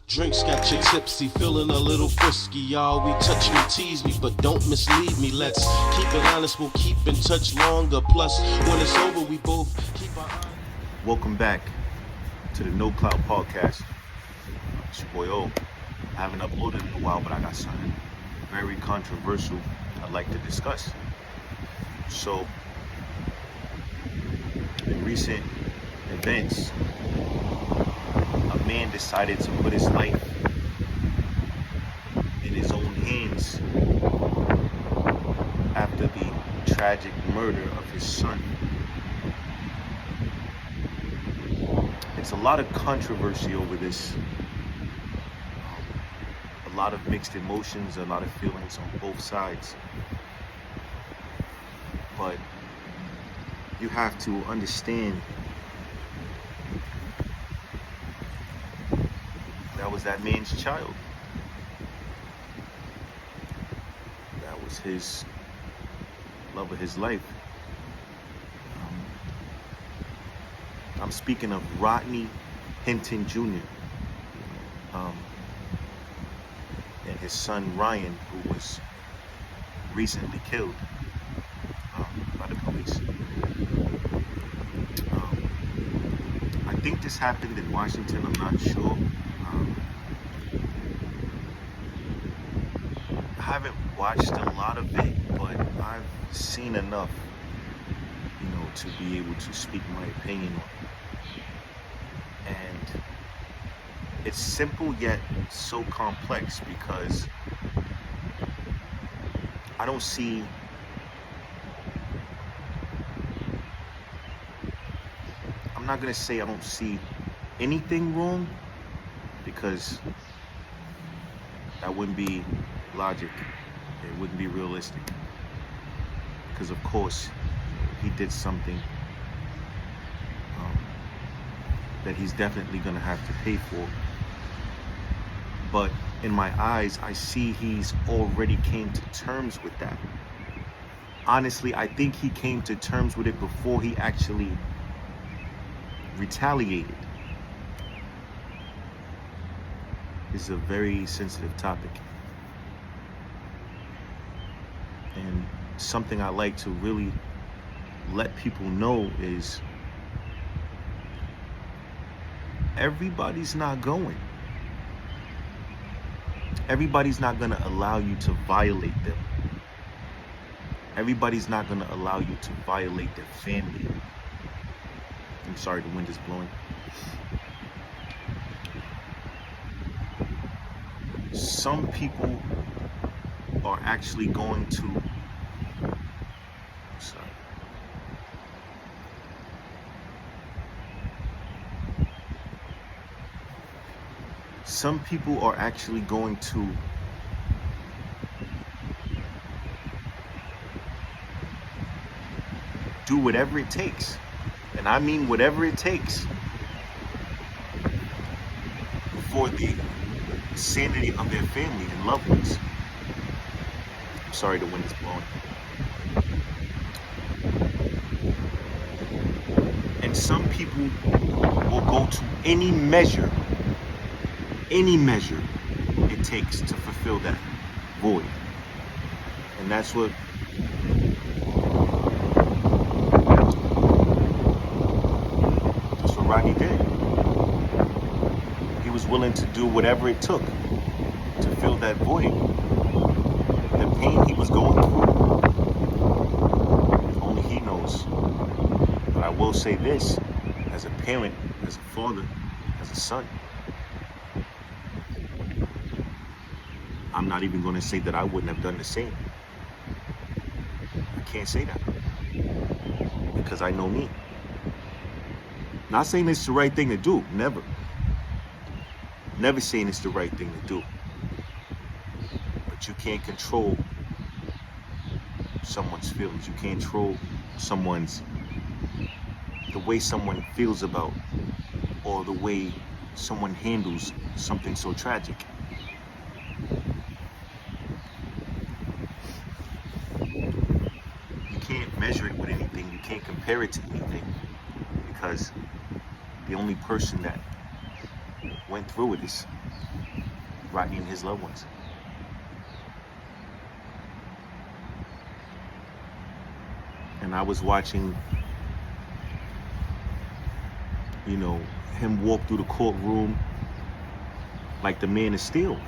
Drinks got you tipsy, feeling a little frisky, y'all. We touch me, tease me, but don't mislead me. Let's keep it honest, we'll keep in touch longer. Plus, when it's over, we both keep our eyes. Welcome back to the No Cloud Podcast. It's your boy O. I haven't uploaded in a while, but I got something very controversial I'd like to discuss. So, in recent events, a man decided to put his life in his own hands after the tragic murder of his son. It's a lot of controversy over this, a lot of mixed emotions, a lot of feelings on both sides. But you have to understand that was that man's child. That was his love of his life. I'm speaking of Rodney Hinton Jr. And his son Ryan, who was recently killed by the police. I think this happened in Washington, I'm not sure. I haven't watched a lot of it, but I've seen enough, to be able to speak my opinion on it. And it's simple yet so complex because I don't see I'm not gonna say I don't see anything wrong, because that wouldn't be logic. It wouldn't be realistic. Because of course he did something that he's definitely gonna have to pay for. But in my eyes, I see he's already came to terms with that. Honestly, I think he came to terms with it before he actually retaliated. This is a very sensitive topic. And something I like to really let people know is everybody's not going. Everybody's not going to allow you to violate them. Everybody's not going to allow you to violate their family. I'm sorry, the wind is blowing. Some people are actually going to Some people are actually going to do whatever it takes, and I mean whatever it takes, for the sanity of their family and loved ones. I'm sorry, the wind is blowing. And some people will go to any measure it takes to fulfill that void. And that's what Rodney did. He was willing to do whatever it took to fill that void. The pain he was going through, only he knows. But I will say this, as a parent, as a father, as a son, I'm not even going to say that I wouldn't have done the same. I can't say that, because I know me. Not saying it's the right thing to do, never. Never saying it's the right thing to do. But you can't control someone's feelings. You can't control the way someone feels about, or the way someone handles something so tragic. You can't measure it with anything. You can't compare it to anything, because the only person that went through it is Rodney and his loved ones. And I was watching, you know, him walk through the courtroom like the man of steel.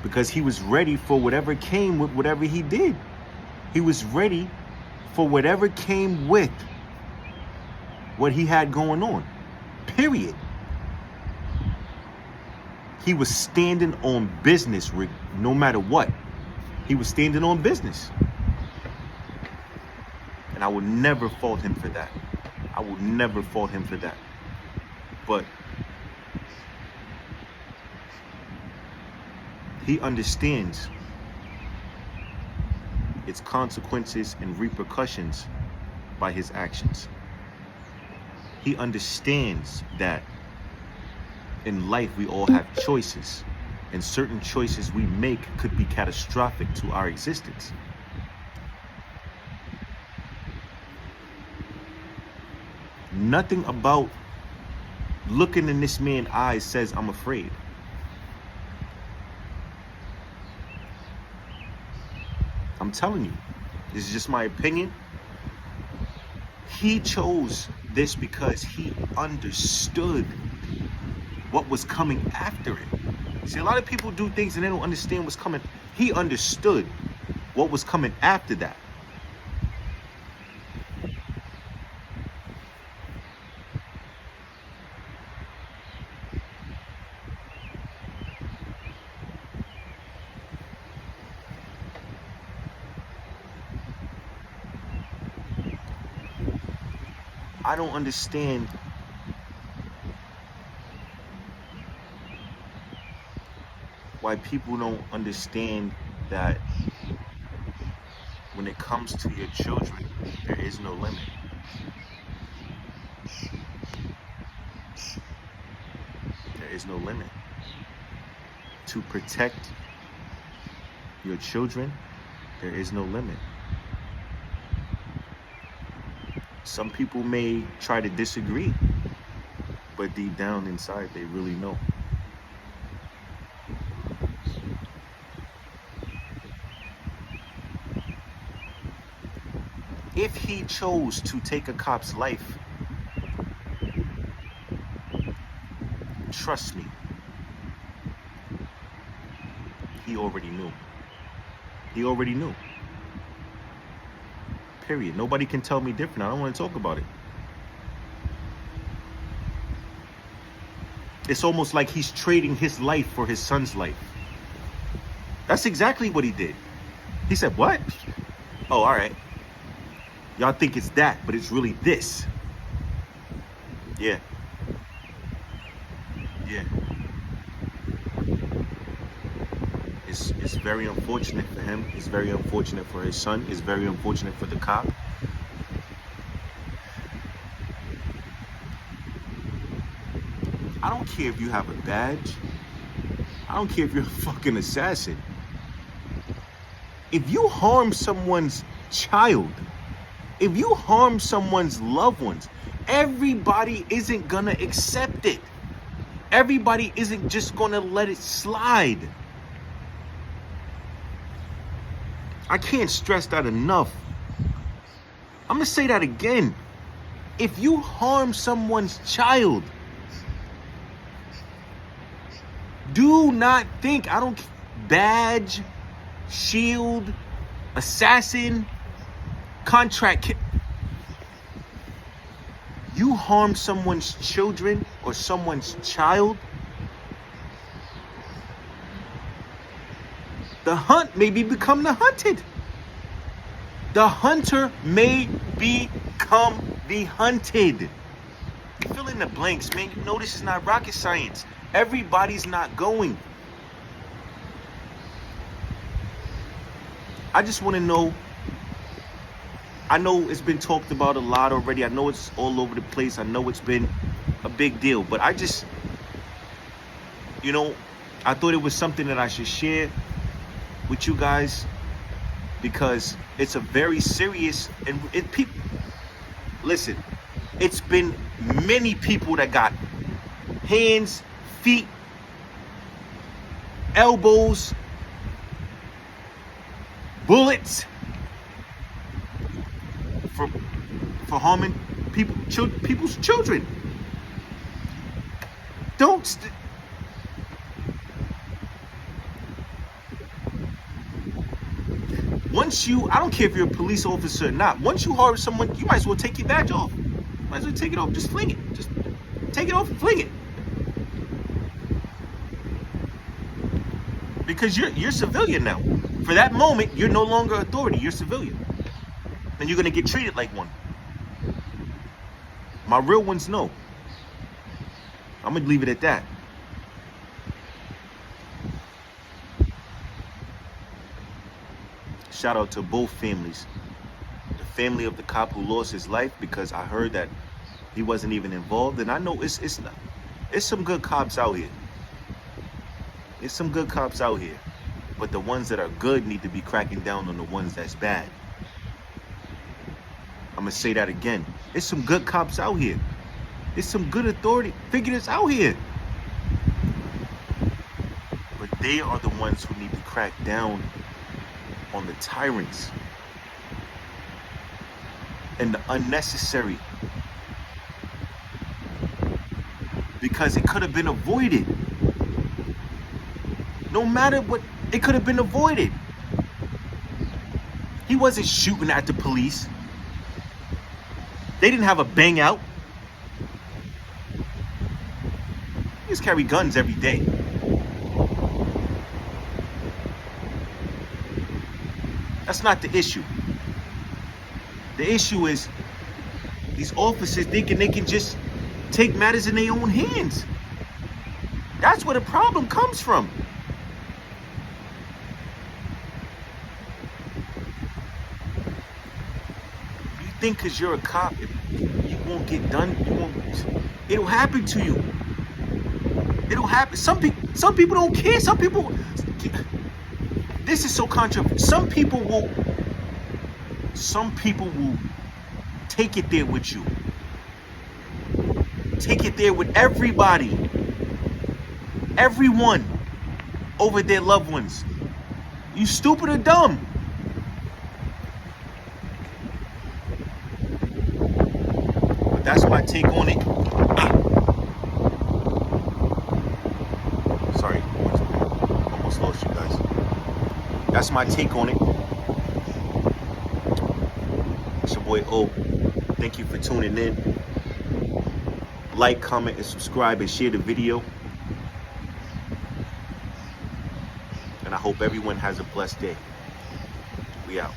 Because he was ready for whatever came with whatever he did. He was ready for whatever came with what he had going on. Period. He was standing on business, no matter what. He was standing on business. And I will never fault him for that. I will never fault him for that. But he understands its consequences and repercussions by his actions. He understands that in life we all have choices, and certain choices we make could be catastrophic to our existence. Nothing about looking in this man's eyes says I'm afraid. I'm telling you, this is just my opinion. He chose this because he understood what was coming after it. See, a lot of people do things and they don't understand what's coming. He understood what was coming after that. I don't understand why people don't understand that when it comes to your children, there is no limit. There is no limit. To protect your children, there is no limit. Some people may try to disagree, but deep down inside, they really know. If he chose to take a cop's life, trust me, he already knew. He already knew. Period. Nobody can tell me different. I don't want to talk about it. It's almost like he's trading his life for his son's life. That's exactly what he did. He said, what? Oh, all right. Y'all think it's that, but it's really this. Yeah. Yeah. It's very unfortunate for him. It's very unfortunate for his son. It's very unfortunate for the cop. I don't care if you have a badge. I don't care if you're a fucking assassin. If you harm someone's child, if you harm someone's loved ones, everybody isn't gonna accept it. Everybody isn't just gonna let it slide. I can't stress that enough. I'm gonna say that again. If you harm someone's child, do not think, badge, shield, assassin, contract. You harm someone's children or someone's child, the hunt may become the hunted. The hunter may become the hunted. Fill in the blanks, man. You know this is not rocket science. Everybody's not going. I just want to know. I know it's been talked about a lot already. I know it's all over the place. I know it's been a big deal. But I just, I thought it was something that I should share with you guys, because it's a very serious, and people, listen, it's been many people that got hands, feet, elbows, bullets for harming people's children. Once I don't care if you're a police officer or not, once you harm someone, you might as well take your badge off. Might as well take it off, just fling it. Just take it off and fling it. Because you're civilian now. For that moment, you're no longer authority, you're civilian. And you're gonna get treated like one. My real ones know. I'm gonna leave it at that. Shout out to both families. The family of the cop who lost his life because I heard that he wasn't even involved, and I know it's some good cops out here. There's some good cops out here, but the ones that are good need to be cracking down on the ones that's bad. I'm gonna say that again. There's some good cops out here. There's some good authority figures out here, but they are the ones who need to crack down on the tyrants and the unnecessary, because it could have been avoided. No matter what, it could have been avoided. He wasn't shooting at the police. They didn't have a bang out. He just carry guns every day. That's not the issue. The issue is these officers thinking they can just take matters in their own hands. That's where the problem comes from. You think because you're a cop, you won't get done, it'll happen to you. It'll happen. Some people don't care. Some people, this is so controversial. Some people will take it there with you. Take it there with everybody. Everyone over their loved ones. You stupid or dumb? But that's my take on it. Sorry, almost lost you guys. That's my take on it. It's your boy O. Thank you for tuning in. Like, comment, and subscribe, and share the video. And I hope everyone has a blessed day. We out.